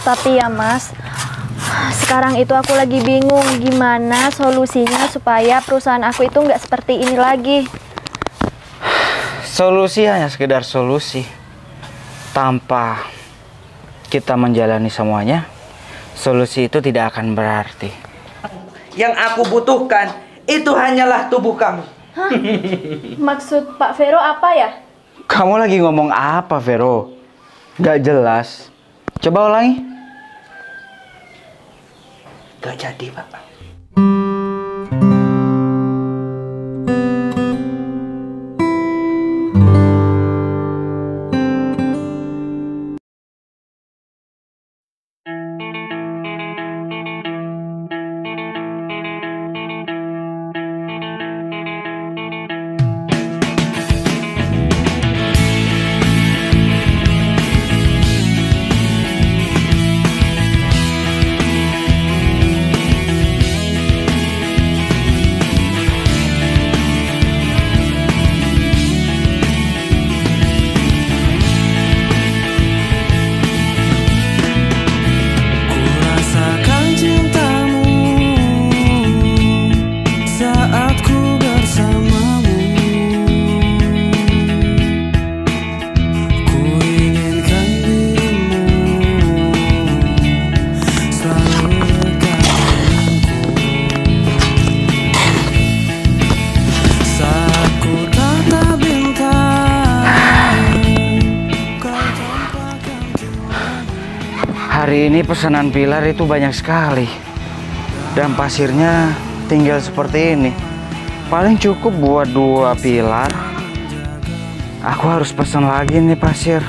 Tapi ya Mas, sekarang itu aku lagi bingung gimana solusinya supaya perusahaan aku itu nggak seperti ini lagi. Solusi hanya sekedar solusi. Tanpa kita menjalani semuanya, solusi itu tidak akan berarti. Yang aku butuhkan itu hanyalah tubuh kamu. Hah? Maksud Pak Vero apa ya? Kamu lagi ngomong apa, Vero? Gak jelas. Coba ulangi. Gak jadi, Pak. Hari ini pesanan pilar itu banyak sekali. Dan pasirnya tinggal seperti ini. Paling cukup buat 2 pilar. Aku harus pesan lagi nih pasir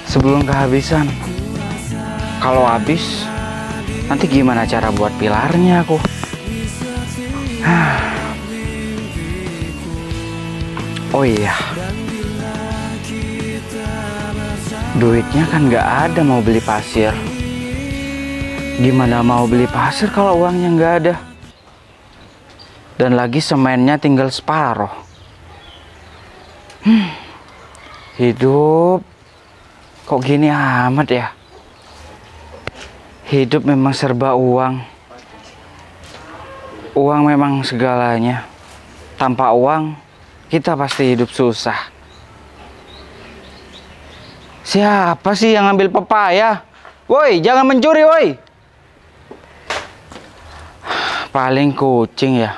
sebelum kehabisan. Kalau habis, nanti gimana cara buat pilarnya aku? Oh iya, duitnya kan nggak ada mau beli pasir. Gimana mau beli pasir kalau uangnya nggak ada? Dan lagi semennya tinggal separuh. Hidup kok gini amat ya? Hidup memang serba uang. Uang memang segalanya. Tanpa uang, kita pasti hidup susah. Siapa sih yang ngambil pepaya? Woi, jangan mencuri, woi. Paling kucing ya.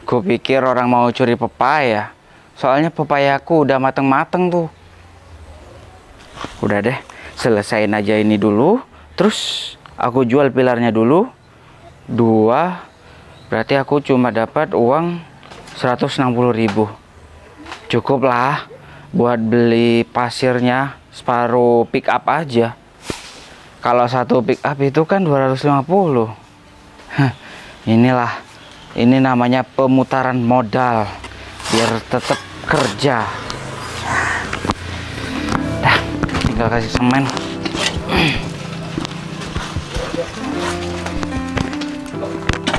Kupikir orang mau curi pepaya. Soalnya pepayaku udah mateng-mateng tuh. Udah deh, selesain aja ini dulu. Terus aku jual pilarnya dulu. 2. Berarti aku cuma dapat uang 160.000. Cukup lah buat beli pasirnya separuh pick up aja. Kalau satu pick up itu kan 250. Inilah, ini namanya pemutaran modal biar tetap kerja. Dah, tinggal kasih semen.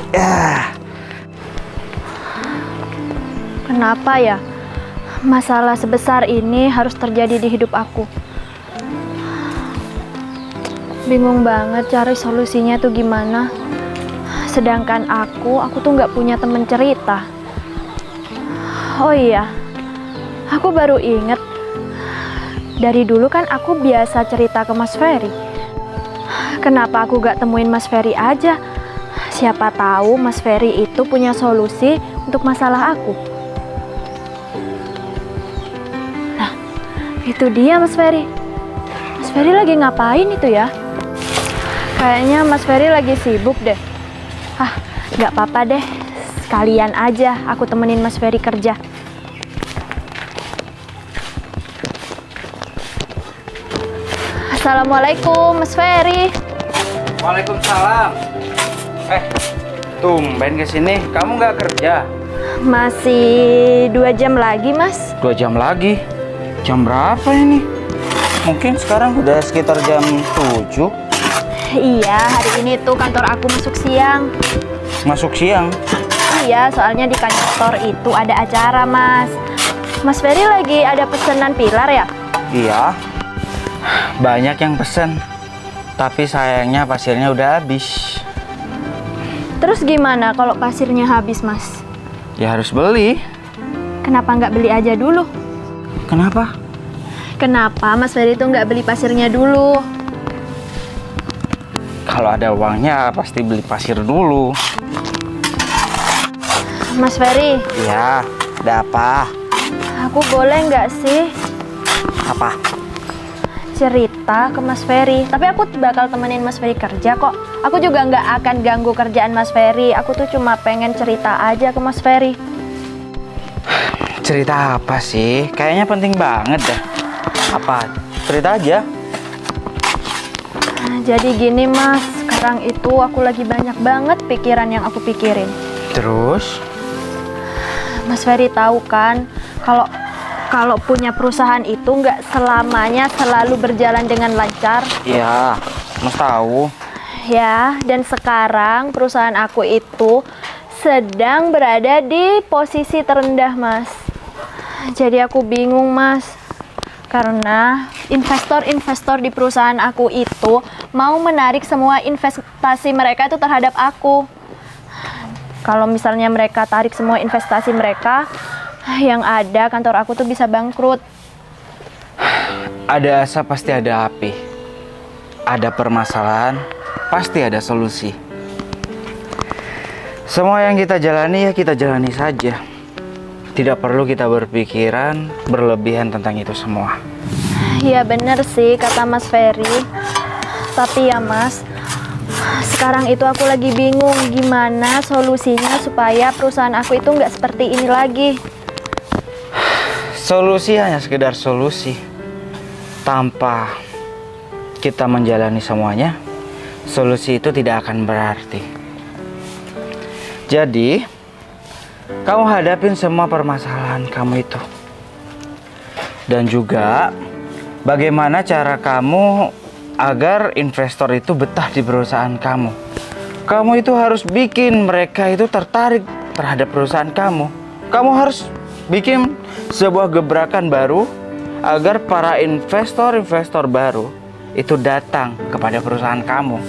Ya. Kenapa ya masalah sebesar ini harus terjadi di hidup aku? Bingung banget cari solusinya tuh gimana. Sedangkan aku tuh nggak punya temen cerita. Oh iya, aku baru inget. Dari dulu kan aku biasa cerita ke Mas Ferry. Kenapa aku gak temuin Mas Ferry aja? Siapa tahu Mas Ferry itu punya solusi untuk masalah aku. Nah, itu dia Mas Ferry. Mas Ferry lagi ngapain itu ya? Kayaknya Mas Ferry lagi sibuk deh. Gak apa-apa deh. Sekalian aja aku temenin Mas Ferry kerja. Assalamualaikum Mas Ferry. Waalaikumsalam. Tumben kesini. Kamu nggak kerja? Masih 2 jam lagi Mas. 2 jam lagi? Jam berapa ini? Mungkin sekarang udah sekitar jam 7. Iya, hari ini tuh kantor aku masuk siang. Masuk siang? Iya, soalnya di kantor itu ada acara Mas. Mas Ferry lagi ada pesanan pilar ya? Iya. Banyak yang pesen. Tapi sayangnya pasirnya udah habis. Terus gimana kalau pasirnya habis, Mas? Ya harus beli. Kenapa nggak beli aja dulu? Kenapa? Kenapa Mas Ferry tuh nggak beli pasirnya dulu? Kalau ada uangnya pasti beli pasir dulu. Mas Ferry, Ya, ada apa? aku boleh nggak sih Apa? cerita ke Mas Ferry? Tapi aku bakal temenin Mas Ferry kerja kok. Aku juga nggak akan ganggu kerjaan Mas Ferry. Aku tuh cuma pengen cerita aja ke Mas Ferry. Cerita apa sih? Kayaknya penting banget dah. Apa? Cerita aja. Jadi gini Mas, sekarang itu aku lagi banyak banget pikiran yang aku pikirin. Terus? Mas Ferry tahu kan, kalau punya perusahaan itu nggak selamanya selalu berjalan dengan lancar. Iya, Mas tahu. Ya, dan sekarang perusahaan aku itu sedang berada di posisi terendah, Mas. Jadi aku bingung, Mas. Karena investor-investor di perusahaan aku itu mau menarik semua investasi mereka itu terhadap aku. Kalau misalnya mereka tarik semua investasi mereka, yang ada kantor aku tuh bisa bangkrut. Ada asap pasti ada api. Ada permasalahan, pasti ada solusi. Semua yang kita jalani ya kita jalani saja. Tidak perlu kita berpikiran berlebihan tentang itu semua. Ya bener sih kata Mas Ferry. Tapi ya Mas, sekarang itu aku lagi bingung gimana solusinya supaya perusahaan aku itu nggak seperti ini lagi. Solusi hanya sekedar solusi. Tanpa kita menjalani semuanya, solusi itu tidak akan berarti. Jadi, kamu hadapin semua permasalahan kamu itu. Dan juga, bagaimana cara kamu agar investor itu betah di perusahaan kamu. Kamu itu harus bikin mereka itu tertarik terhadap perusahaan kamu. Kamu harus bikin sebuah gebrakan baru agar para investor-investor baru itu datang kepada perusahaan kamu.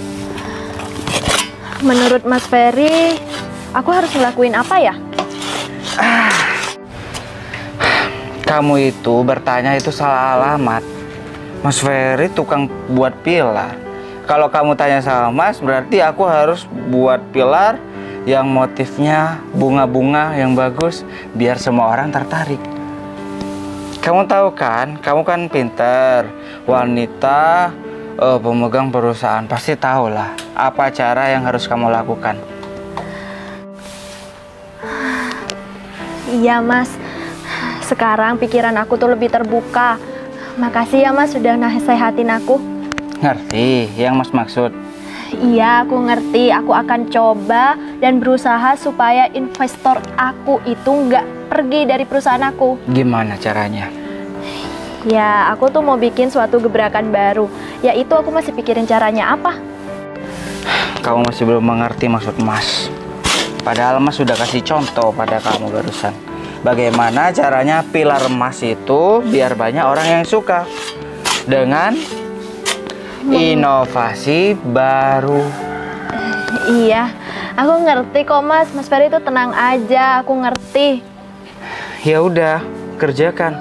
Menurut Mas Ferry, aku harus ngelakuin apa ya? Kamu itu bertanya itu salah alamat. Mas Ferry tukang buat pilar. Kalau kamu tanya sama Mas, berarti aku harus buat pilar yang motifnya bunga-bunga yang bagus biar semua orang tertarik. Kamu tahu kan, kamu kan pinter, wanita, pemegang perusahaan, pasti tahu lah apa cara yang harus kamu lakukan. Iya Mas, sekarang pikiran aku tuh lebih terbuka. Makasih ya Mas sudah nasehatin aku. Ngerti yang Mas maksud? Iya, aku ngerti. Aku akan coba dan berusaha supaya investor aku itu nggak pergi dari perusahaan aku. Gimana caranya? Ya, aku tuh mau bikin suatu gebrakan baru. Yaitu aku masih pikirin caranya apa. Kamu masih belum mengerti maksud Mas. Padahal Mas sudah kasih contoh pada kamu barusan. Bagaimana caranya pilar emas itu biar banyak orang yang suka. Dengan inovasi baru. Iya, aku ngerti kok Mas. Mas Ferry itu tenang aja, aku ngerti. Ya udah, kerjakan.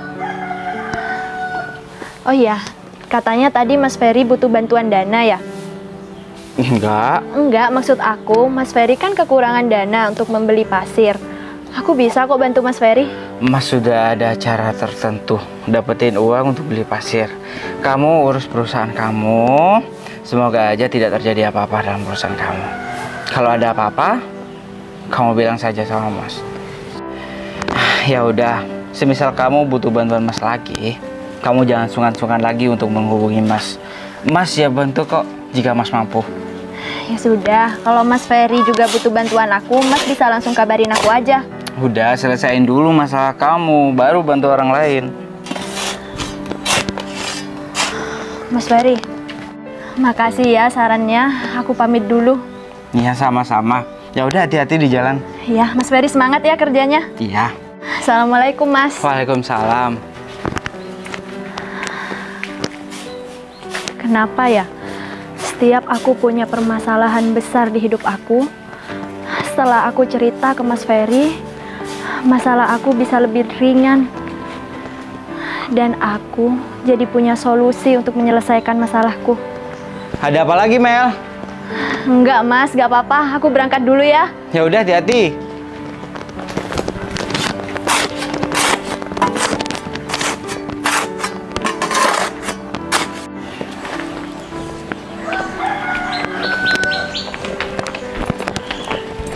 Oh iya, katanya tadi Mas Ferry butuh bantuan dana ya? Enggak, maksud aku Mas Ferry kan kekurangan dana untuk membeli pasir. Aku bisa kok bantu Mas Ferry. Mas sudah ada cara tertentu dapetin uang untuk beli pasir. Kamu urus perusahaan kamu. Semoga aja tidak terjadi apa-apa dalam perusahaan kamu. Kalau ada apa-apa, kamu bilang saja sama Mas. Ya udah, semisal kamu butuh bantuan Mas lagi, kamu jangan sungkan-sungkan lagi untuk menghubungi Mas. Mas ya bantu kok jika Mas mampu. Ya sudah, kalau Mas Ferry juga butuh bantuan aku, Mas bisa langsung kabarin aku aja. Udah, selesaiin dulu masalah kamu, baru bantu orang lain. Mas Ferry, makasih ya sarannya. Aku pamit dulu. Iya, sama-sama. Ya udah, hati-hati di jalan. Ya, Mas Ferry semangat ya kerjanya. Iya. Assalamualaikum, Mas. Waalaikumsalam. Kenapa ya? setiap aku punya permasalahan besar di hidup aku, setelah aku cerita ke Mas Ferry, masalah aku bisa lebih ringan. Dan aku jadi punya solusi untuk menyelesaikan masalahku. Ada apa lagi, Mel? Enggak, Mas, gak apa-apa. Aku berangkat dulu ya. Ya udah, hati-hati.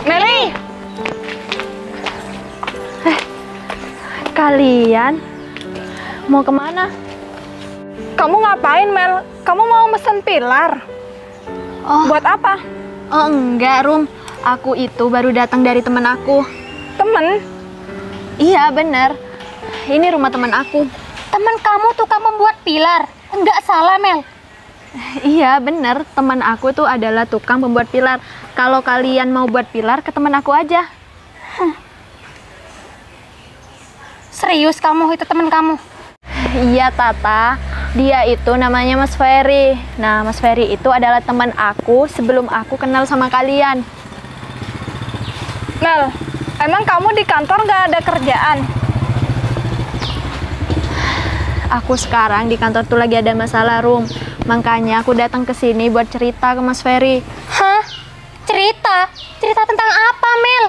Meli! Kalian mau kemana? Kamu ngapain, Mel? Kamu mau mesen pilar? Oh, Buat apa? oh enggak, Rum. Aku itu baru datang dari teman aku. Temen? Iya, bener. Ini rumah teman aku. Teman kamu tukang membuat pilar. Enggak salah, Mel. Iya, bener. Teman aku tuh adalah tukang pembuat pilar. Kalau kalian mau buat pilar, ke teman aku aja. Serius kamu itu teman kamu? Iya, Tata. Dia itu namanya Mas Ferry. Nah, Mas Ferry itu adalah teman aku sebelum aku kenal sama kalian. Mel, emang kamu di kantor nggak ada kerjaan? Aku sekarang di kantor tuh lagi ada masalah, Rum. Makanya aku datang ke sini buat cerita ke Mas Ferry. Hah? Cerita? Cerita tentang apa, Mel?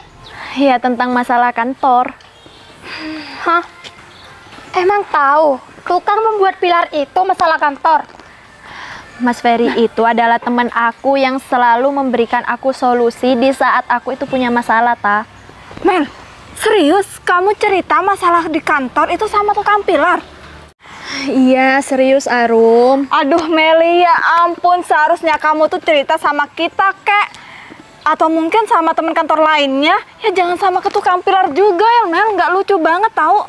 Ya, tentang masalah kantor. Hah? Emang tahu tukang membuat pilar itu masalah kantor? Mas Ferry itu adalah teman aku yang selalu memberikan aku solusi di saat aku itu punya masalah, Ta. Mel, serius? Kamu cerita masalah di kantor itu sama tukang pilar? Iya, serius, Arum. Aduh, Meli, ya ampun. Seharusnya kamu tuh cerita sama kita, kek. Atau mungkin sama teman kantor lainnya. Ya jangan sama ke tukang pilar juga ya, Mel. Nggak lucu banget, tahu.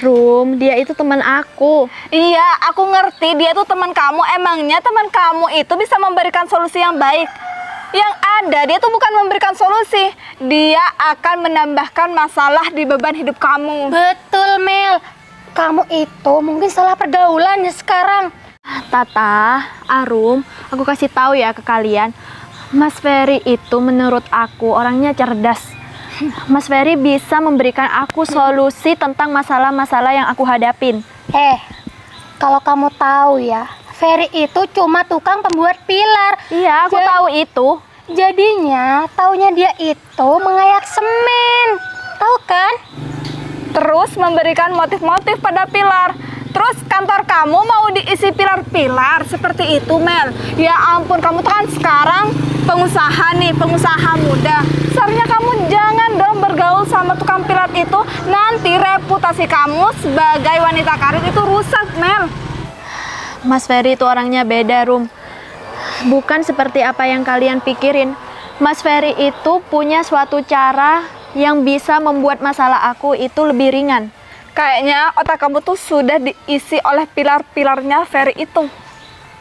Rum, dia itu teman aku. Iya, aku ngerti dia tuh teman kamu. Emangnya teman kamu itu bisa memberikan solusi yang baik? Yang ada, dia tuh bukan memberikan solusi. Dia akan menambahkan masalah di beban hidup kamu. Betul, Mel. Kamu itu mungkin salah pergaulan ya sekarang. Tata, Arum, aku kasih tahu ya ke kalian. Mas Ferry itu menurut aku orangnya cerdas. Mas Ferry bisa memberikan aku solusi tentang masalah-masalah yang aku hadapin. Kalau kamu tahu ya, Ferry itu cuma tukang pembuat pilar. Iya, aku tahu itu. Jadinya, taunya dia itu mengayak semen. Tahu kan? Terus memberikan motif-motif pada pilar. Terus kantor kamu mau diisi pilar-pilar seperti itu, Mel. Ya ampun, kamu tuh kan sekarang pengusaha nih, pengusaha muda. Seharusnya kamu jangan dong bergaul sama tukang pilar itu. Nanti reputasi kamu sebagai wanita karir itu rusak, Mel. Mas Ferry itu orangnya beda, Rum. Bukan seperti apa yang kalian pikirin. Mas Ferry itu punya suatu cara yang bisa membuat masalah aku itu lebih ringan. Kayaknya otak kamu tuh sudah diisi oleh pilar-pilarnya Ferry itu.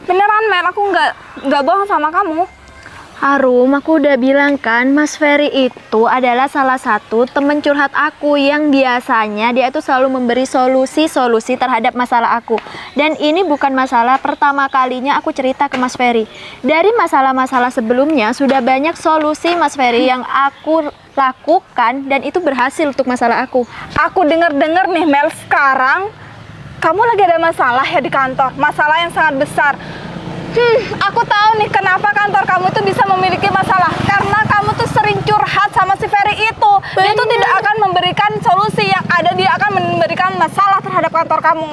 Beneran, Mel, aku nggak bohong sama kamu. Arum, aku udah bilang kan, Mas Ferry itu adalah salah satu temen curhat aku yang biasanya dia itu selalu memberi solusi-solusi terhadap masalah aku. Dan ini bukan masalah pertama kalinya aku cerita ke Mas Ferry. Dari masalah-masalah sebelumnya sudah banyak solusi Mas Ferry yang aku lakukan dan itu berhasil untuk masalah aku. Aku dengar-dengar nih, Mel, sekarang kamu lagi ada masalah ya di kantor. Masalah yang sangat besar. Aku tahu nih kenapa kantor kamu tuh bisa memiliki masalah. Karena kamu tuh sering curhat sama si Ferry itu. Dia tuh tidak akan memberikan solusi, yang ada dia akan memberikan masalah terhadap kantor kamu.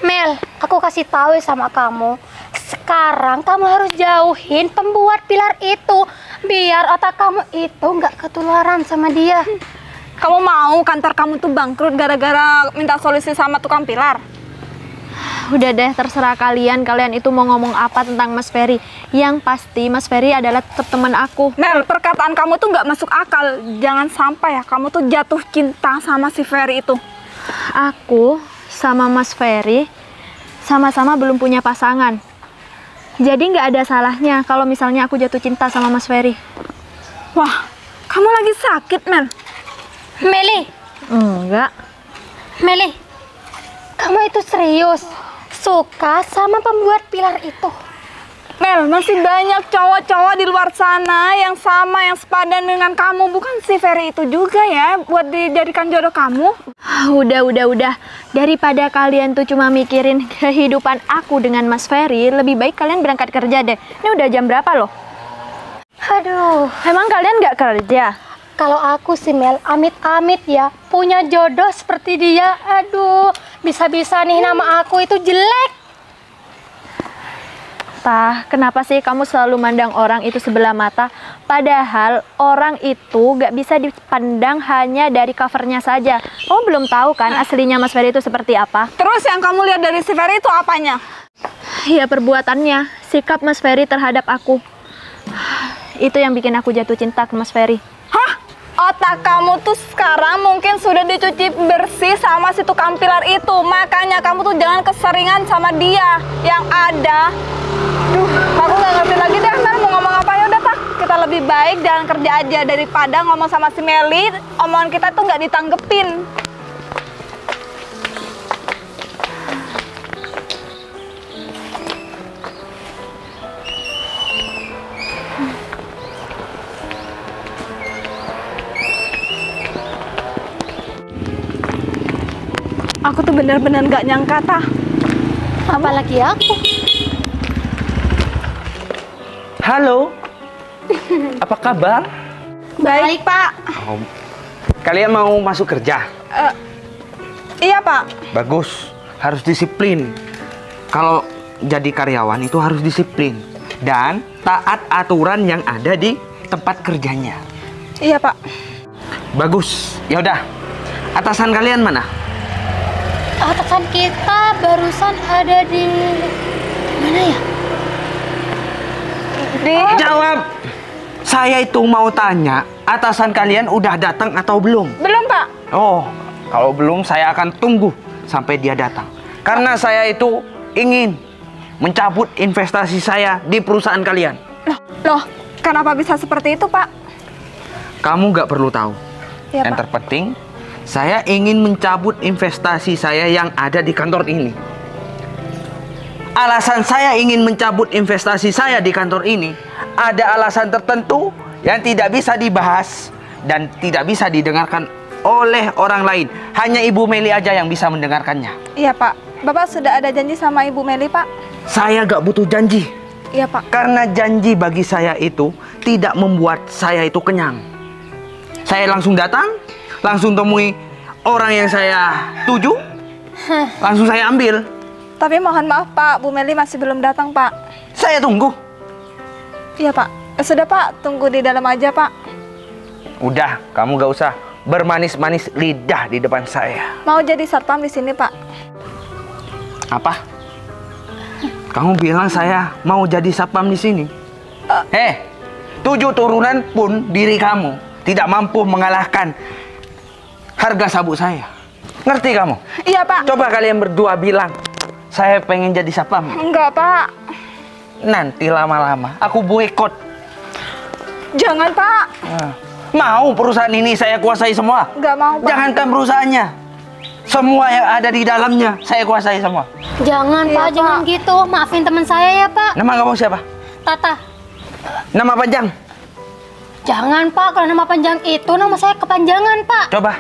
Mel, aku kasih tahu sama kamu. Sekarang kamu harus jauhin pembuat pilar itu. Biar otak kamu itu nggak ketularan sama dia. Kamu mau kantor kamu tuh bangkrut gara-gara minta solusi sama tukang pilar? Udah deh, terserah kalian. Kalian itu mau ngomong apa tentang Mas Ferry. Yang pasti Mas Ferry adalah tetap teman aku. Mel, perkataan kamu tuh nggak masuk akal. Jangan sampai ya kamu tuh jatuh cinta sama si Ferry itu. Aku sama Mas Ferry sama-sama belum punya pasangan. Jadi nggak ada salahnya kalau misalnya aku jatuh cinta sama Mas Ferry. Wah, kamu lagi sakit, Mel. Meli, Enggak. Meli, kamu itu serius suka sama pembuat pilar itu? Mel, masih banyak cowok-cowok di luar sana yang sama, yang sepadan dengan kamu. Bukan si Ferry itu juga ya, buat dijadikan jodoh kamu? Udah. Daripada kalian tuh cuma mikirin kehidupan aku dengan Mas Ferry, lebih baik kalian berangkat kerja deh. Ini udah jam berapa loh? Aduh, Emang kalian nggak kerja? kalau aku sih Mel, amit-amit ya, punya jodoh seperti dia. Aduh, bisa-bisa nih nama aku itu jelek. Tah, kenapa sih kamu selalu mandang orang itu sebelah mata? Padahal orang itu gak bisa dipandang hanya dari covernya saja. Kamu belum tahu kan aslinya Mas Ferry itu seperti apa? Terus yang kamu lihat dari si Ferry itu apanya? Ya perbuatannya, sikap Mas Ferry terhadap aku. Itu yang bikin aku jatuh cinta ke Mas Ferry. Hah? Otak kamu tuh sekarang mungkin sudah dicuci bersih sama si tukang pilar itu. Makanya kamu tuh jangan keseringan sama dia. Yang ada, duh, aku nggak ngerti lagi deh. Ntar mau ngomong apa ya udah tak. Kita lebih baik jalan kerja aja daripada ngomong sama si Meli. Omongan kita tuh nggak ditanggepin. Aku tuh bener-bener nggak nyangka tah. Apalagi aku. Halo. Apa kabar? Baik Pak. Kalian mau masuk kerja? Iya Pak. Bagus. Harus disiplin. Kalau jadi karyawan itu harus disiplin dan taat aturan yang ada di tempat kerjanya. Iya Pak. Bagus. Ya udah. Atasan kalian mana? Atasan kita barusan ada di mana ya? Jawab. Saya itu mau tanya, atasan kalian udah datang atau belum? Belum Pak. Oh, kalau belum saya akan tunggu sampai dia datang. Karena saya itu ingin mencabut investasi saya di perusahaan kalian. Loh, kenapa bisa seperti itu Pak? Kamu nggak perlu tahu. Iya, Yang Pak. terpenting, saya ingin mencabut investasi saya yang ada di kantor ini. Alasan saya ingin mencabut investasi saya di kantor ini, ada alasan tertentu yang tidak bisa dibahas dan tidak bisa didengarkan oleh orang lain. Hanya Ibu Meli aja yang bisa mendengarkannya. Iya Pak. Bapak sudah ada janji sama Ibu Meli Pak? Saya gak butuh janji. Iya Pak. Karena janji bagi saya itu tidak membuat saya itu kenyang. Saya langsung datang, langsung temui orang yang saya tuju, langsung saya ambil. Tapi mohon maaf Pak, Bu Meli masih belum datang Pak. Saya tunggu. Iya Pak. Sudah Pak, tunggu di dalam aja Pak. Udah, kamu gak usah bermanis-manis lidah di depan saya. Mau jadi satpam di sini Pak. Apa? Kamu bilang saya mau jadi satpam di sini? 7 turunan pun diri kamu tidak mampu mengalahkan harga sabuk saya. Ngerti kamu? Iya Pak. Coba kalian berdua bilang, saya pengen jadi satpam. Enggak Pak. Nanti lama-lama aku boikot. Jangan Pak. Mau perusahaan ini saya kuasai semua? Enggak mau Pak. Jangankan perusahaannya, semua yang ada di dalamnya saya kuasai semua. Jangan Iya, Pak, Pak. jangan gitu. Maafin teman saya ya Pak. Nama kamu siapa? Tata. Nama panjang? Jangan Pak, kalau nama panjang itu nama saya kepanjangan Pak. Coba.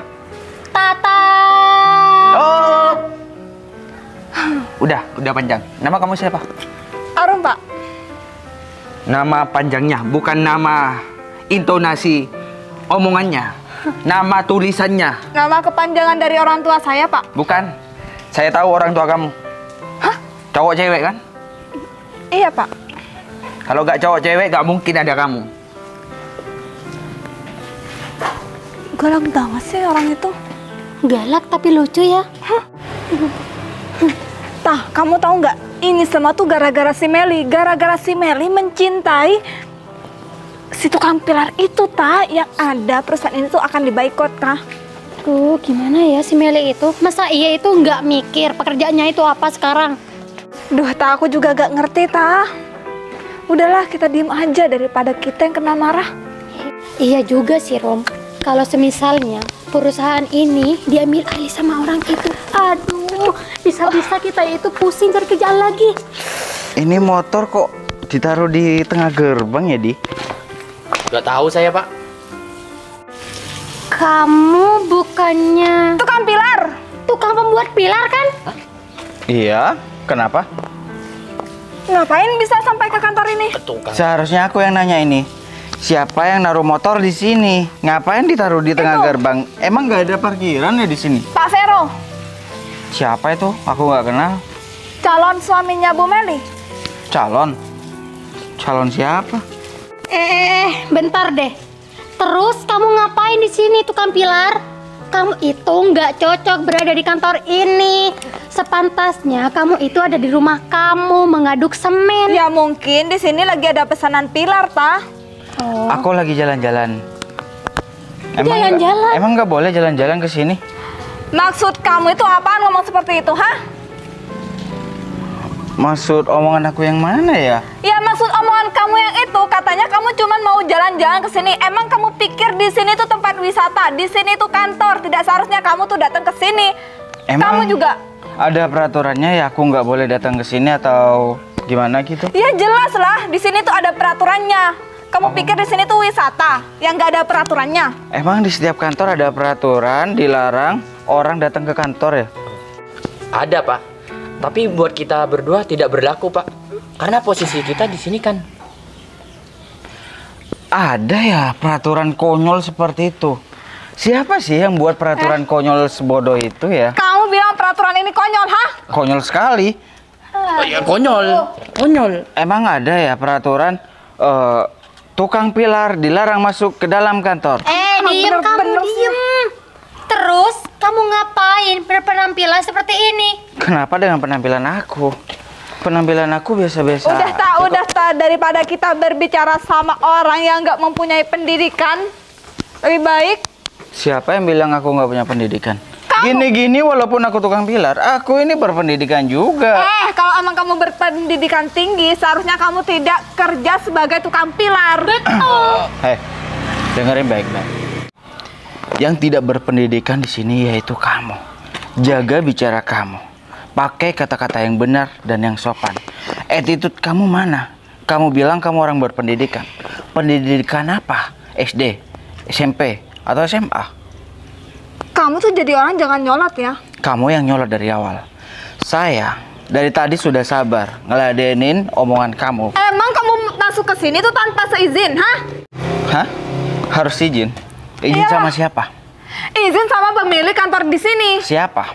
Tata. Oh. Udah panjang. Nama kamu siapa? Arum Pak. Nama panjangnya, bukan nama intonasi omongannya. Nama tulisannya. Nama kepanjangan dari orang tua saya Pak. Bukan. Saya tahu orang tua kamu. Hah? Cowok cewek kan? Iya Pak. Kalau gak cowok cewek gak mungkin ada kamu. Galak banget sih orang itu. Galak tapi lucu ya. Tah, kamu tahu nggak? Ini semua tuh gara-gara si Meli. Gara-gara si Meli mencintai si tukang pilar itu, Tah. Yang ada perusahaan ini tuh akan diboikot, Tah. Tuh, gimana ya si Meli itu? Masa iya itu nggak mikir pekerjaannya itu apa sekarang? Duh, Tah, aku juga gak ngerti, Tah. Udahlah, kita diem aja daripada kita yang kena marah. Iya juga sih Rom. Kalau semisalnya perusahaan ini diambil alih sama orang itu, aduh, bisa-bisa kita itu pusing cari kerjaan lagi. Ini motor kok ditaruh di tengah gerbang ya, Di? Gak tahu saya, Pak. Kamu bukannya Tukang pilar. tukang pembuat pilar kan? Iya, kenapa? Ngapain bisa sampai ke kantor ini? Tukang. Seharusnya aku yang nanya ini. Siapa yang naruh motor di sini? Ngapain ditaruh di tengah gerbang? Emang nggak ada parkiran ya di sini? Pak Vero, Siapa itu? Aku nggak kenal. calon suaminya Bu Meli. Calon? Calon siapa? Bentar deh. Terus kamu ngapain di sini tukang pilar? Kamu itu nggak cocok berada di kantor ini. Sepantasnya kamu itu ada di rumah kamu mengaduk semen. Ya mungkin di sini lagi ada pesanan pilar, ta. Oh. Aku lagi jalan-jalan. Jalan-jalan? Emang nggak boleh jalan-jalan ke sini? Maksud kamu itu apaan ngomong seperti itu, hah? Maksud omongan aku yang mana ya? Ya maksud omongan kamu yang itu, katanya kamu cuma mau jalan-jalan ke sini. Emang kamu pikir di sini tuh tempat wisata, di sini tuh kantor. Tidak seharusnya kamu tuh datang ke sini. Emang Kamu juga. ada peraturannya ya aku nggak boleh datang ke sini atau gimana gitu? Ya jelas lah, di sini tuh ada peraturannya. Kamu pikir di sini tuh wisata yang nggak ada peraturannya? Emang di setiap kantor ada peraturan dilarang orang datang ke kantor ya? Ada, Pak. Tapi buat kita berdua tidak berlaku, Pak. Karena posisi kita di sini kan. Ada ya peraturan konyol seperti itu. Siapa sih yang buat peraturan konyol sebodoh itu ya? Kamu bilang peraturan ini konyol, hah? Konyol sekali. Oh ya, konyol. Konyol. Emang ada ya peraturan tukang pilar dilarang masuk ke dalam kantor? Diem kamu, Bener-bener diem. Terus kamu ngapain berpenampilan seperti ini? Kenapa dengan penampilan aku? Penampilan aku biasa-biasa. Udah tak daripada kita berbicara sama orang yang nggak mempunyai pendidikan, lebih baik. Siapa yang bilang aku nggak punya pendidikan? Kamu. Gini-gini walaupun aku tukang pilar, aku ini berpendidikan juga. Kalau emang kamu berpendidikan tinggi, seharusnya kamu tidak kerja sebagai tukang pilar. Betul. Hei, dengerin baik-baik. Yang tidak berpendidikan di sini yaitu kamu. Jaga bicara kamu. Pakai kata-kata yang benar dan yang sopan. Attitude kamu mana? Kamu bilang kamu orang berpendidikan. Pendidikan apa? SD, SMP, atau SMA? Kamu tuh jadi orang jangan nyolot ya. Kamu yang nyolot dari awal. Saya dari tadi sudah sabar ngeladenin omongan kamu. Emang kamu masuk ke sini tuh tanpa seizin, hah? Hah? Harus izin? Izin Iyalah. sama siapa? Izin sama pemilik kantor di sini, Siapa?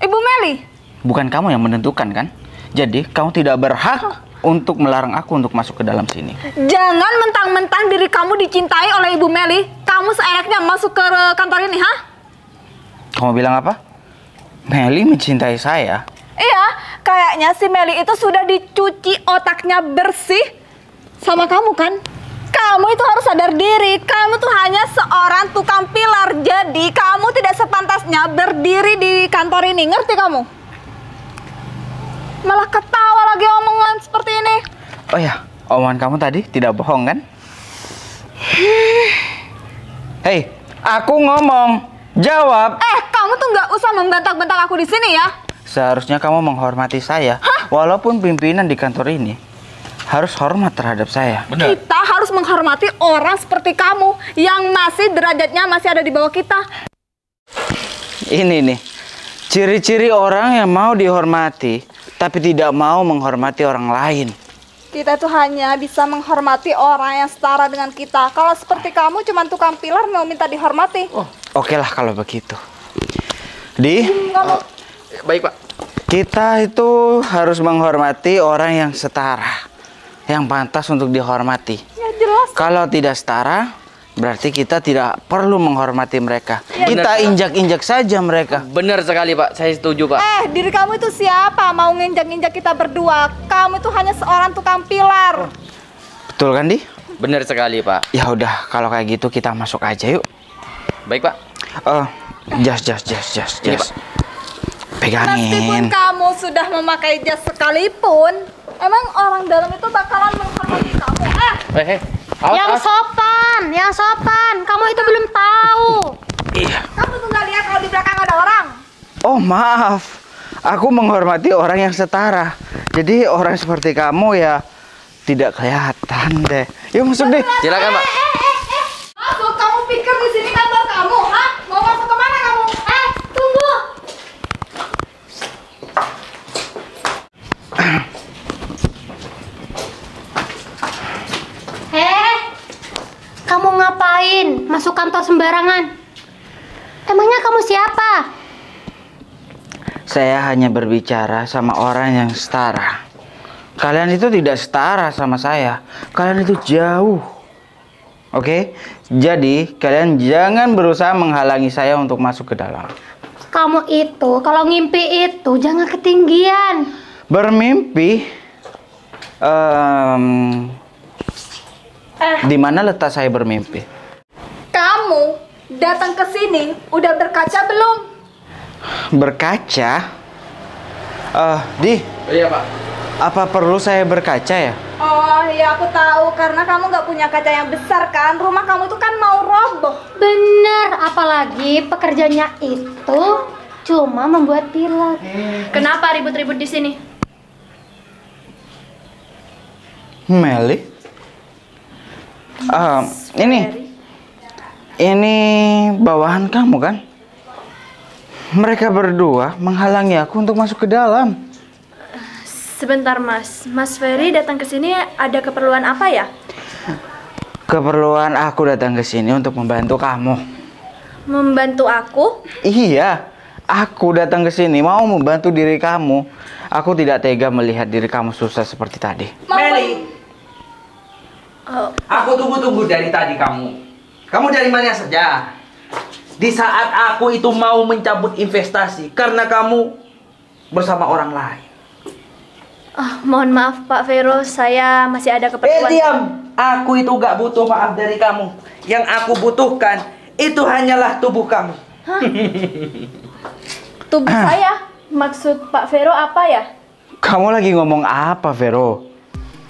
Ibu Meli. Bukan kamu yang menentukan kan? Jadi kamu tidak berhak untuk melarang aku untuk masuk ke dalam sini. Jangan mentang-mentang diri kamu dicintai oleh Ibu Meli, kamu seenaknya masuk ke kantor ini, hah? Kamu bilang apa? Meli mencintai saya. Iya, kayaknya si Meli itu sudah dicuci otaknya bersih sama kamu kan? Kamu itu harus sadar diri, kamu tuh hanya seorang tukang pilar. Jadi kamu tidak sepantasnya berdiri di kantor ini, ngerti kamu? Malah ketawa lagi omongan seperti ini. Oh ya, omongan kamu tadi tidak bohong kan? Hei, aku ngomong, jawab. Kamu tuh nggak usah membentak-bentak aku di sini ya. Seharusnya kamu menghormati saya. Walaupun pimpinan di kantor ini harus hormat terhadap saya. Kita harus menghormati orang seperti kamu yang masih derajatnya masih ada di bawah kita. Ini nih, ciri-ciri orang yang mau dihormati tapi tidak mau menghormati orang lain. Kita tuh hanya bisa menghormati orang yang setara dengan kita. Kalau seperti kamu cuma tukang pilar mau minta dihormati. Oke lah kalau begitu. Di, Baik, Pak. kita itu harus menghormati orang yang setara, yang pantas untuk dihormati. Ya jelas. Kalau tidak setara, berarti kita tidak perlu menghormati mereka. Kita injak-injak saja mereka. Benar sekali, Pak. Saya setuju, Pak. Diri kamu itu siapa mau nginjak-injak kita berdua? Kamu itu hanya seorang tukang pilar. Betul kan, Di? Benar sekali, Pak. Ya udah, kalau kayak gitu kita masuk aja yuk. Baik, Pak. Jas. Ini, Pak. Meskipun Pegangin. kamu sudah memakai jas sekalipun, emang orang dalam itu bakalan menghormati kamu. Yang sopan. Kamu itu belum tahu. Iya. Kamu tuh nggak lihat kalau di belakang ada orang. Oh maaf, aku menghormati orang yang setara. Jadi orang seperti kamu ya tidak kelihatan deh. Yuk masuk deh. Silakan, Pak. Masuk, kamu pikir di sini kantor kamu, hah? Mau masuk kemana kamu? Tunggu. Kamu ngapain masuk kantor sembarangan? Emangnya kamu siapa? Saya hanya berbicara sama orang yang setara. Kalian itu tidak setara sama saya. Kalian itu jauh. Oke? Jadi, kalian jangan berusaha menghalangi saya untuk masuk ke dalam. Kamu itu kalau ngimpi itu jangan ketinggian. Bermimpi? Di mana letak saya bermimpi? Kamu datang ke sini udah berkaca belum? Berkaca? Di, Iya, Pak. apa perlu saya berkaca ya? Oh iya, aku tahu karena kamu nggak punya kaca yang besar kan. Rumah kamu tuh kan mau roboh. Bener, apalagi pekerjaannya itu cuma membuat pilar. Kenapa ribut-ribut di sini? Meli? Ini bawahan kamu kan? Mereka berdua menghalangi aku untuk masuk ke dalam. Sebentar, Mas. Mas Ferry datang ke sini ada keperluan apa ya? Keperluan aku datang ke sini untuk membantu kamu. Membantu aku? Iya, aku datang ke sini mau membantu diri kamu. Aku tidak tega melihat diri kamu susah seperti tadi. Meli, aku tunggu-tunggu dari tadi kamu. Kamu dari mana saja? Di saat aku itu mau mencabut investasi karena kamu bersama orang lain. Mohon maaf Pak Vero, saya masih ada keperluan. Diam! Aku itu gak butuh maaf dari kamu. Yang aku butuhkan itu hanyalah tubuh kamu. Tubuh saya? Maksud Pak Vero apa ya? Kamu lagi ngomong apa, Vero?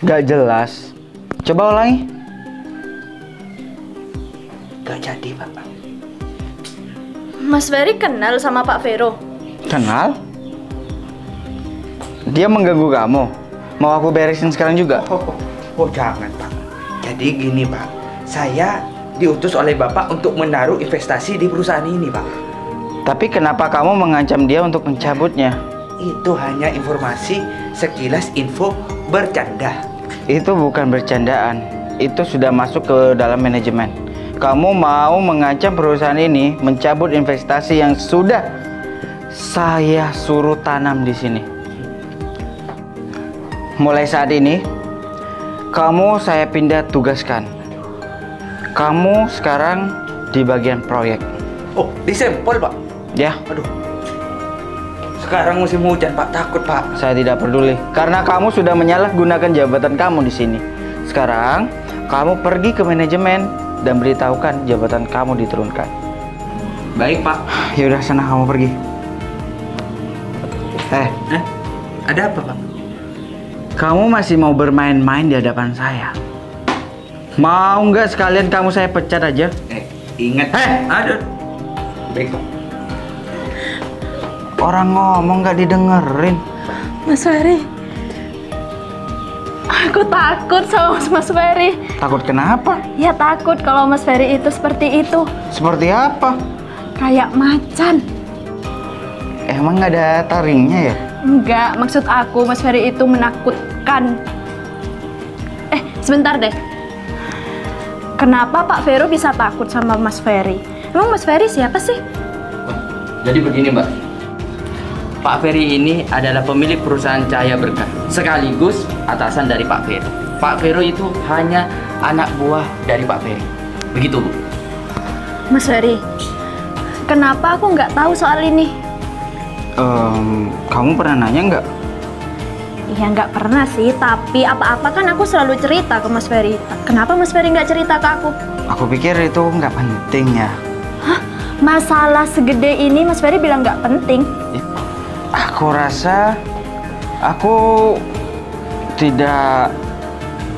Gak jelas. Coba ulangi. Gak jadi, Bapak. Mas Ferry kenal sama Pak Vero? Kenal? Dia mengganggu kamu. Mau aku beresin sekarang juga? Oh, jangan, Pak. Jadi gini, Pak. Saya diutus oleh Bapak untuk menaruh investasi di perusahaan ini, Pak. Tapi kenapa kamu mengancam dia untuk mencabutnya? Itu hanya informasi sekilas info bercanda. Itu bukan bercandaan. Itu sudah masuk ke dalam manajemen. Kamu mau mengancam perusahaan ini mencabut investasi yang sudah saya suruh tanam di sini. Mulai saat ini, kamu saya pindah tugaskan. Kamu sekarang di bagian proyek. Oh, disempol, Pak. Ya, Aduh. Sekarang musim hujan, Pak. Takut, Pak. saya tidak peduli. Karena kamu sudah menyalahgunakan jabatan kamu di sini. Sekarang, kamu pergi ke manajemen dan beritahukan jabatan kamu diturunkan. Baik, Pak. Yaudah, sana kamu pergi. Ada apa, Pak? Kamu masih mau bermain-main di hadapan saya? Mau nggak sekalian kamu saya pecat aja? Ingat. Aduh. Baik, Pak. Orang ngomong nggak didengerin. Mas Ferry, aku takut sama Mas Ferry. Takut kenapa? Ya takut kalau Mas Ferry itu seperti itu. Seperti apa? Kayak macan. Emang nggak ada taringnya ya? Enggak, maksud aku Mas Ferry itu menakutkan. Sebentar deh. Kenapa Pak Vero bisa takut sama Mas Ferry? Emang Mas Ferry siapa sih? Jadi begini, Mbak. Pak Ferry ini adalah pemilik perusahaan Cahaya Berkah, sekaligus atasan dari Pak Vero. Pak Vero itu hanya anak buah dari Pak Ferry. Begitu, Bu. Mas Ferry, kenapa aku nggak tahu soal ini? Kamu pernah nanya nggak? Ya nggak pernah sih, tapi apa-apa kan aku selalu cerita ke Mas Ferry. Kenapa Mas Ferry nggak cerita ke aku? Aku pikir itu nggak penting ya. Hah? Masalah segede ini Mas Ferry bilang nggak penting? Aku rasa aku tidak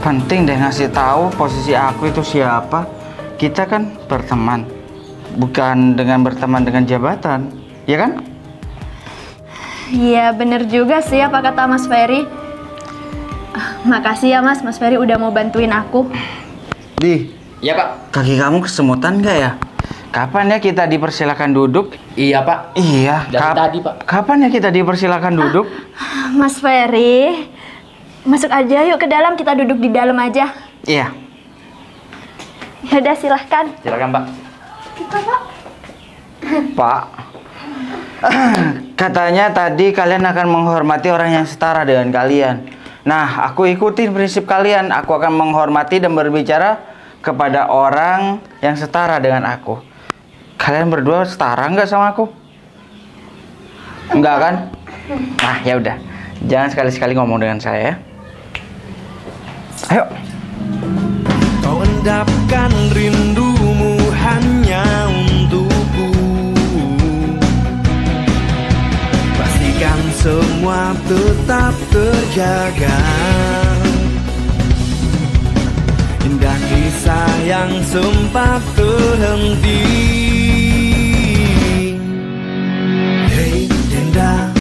penting deh ngasih tahu posisi aku itu siapa. Kita kan berteman, bukan dengan berteman dengan jabatan, ya kan? Iya bener juga sih apa kata Mas Ferry. Makasih ya Mas Ferry udah mau bantuin aku. Di, Iya Pak. kaki kamu kesemutan nggak ya? Kapan ya kita dipersilakan duduk? Iya Pak. Iya, Dari tadi, Pak. Kapan ya kita dipersilakan duduk? Mas Ferry, masuk aja yuk ke dalam, kita duduk di dalam aja. Iya. Yaudah silahkan. Silakan Pak. Pak, katanya tadi kalian akan menghormati orang yang setara dengan kalian. Nah, aku ikutin prinsip kalian. Aku akan menghormati dan berbicara kepada orang yang setara dengan aku. Kalian berdua setara nggak sama aku? Enggak kan? Nah, ya udah. Jangan sekali-sekali ngomong dengan saya. Ayo. Kau endapkan rindumu hanya untukku. Pastikan semua tetap terjaga. Indah kisah yang sempat terhenti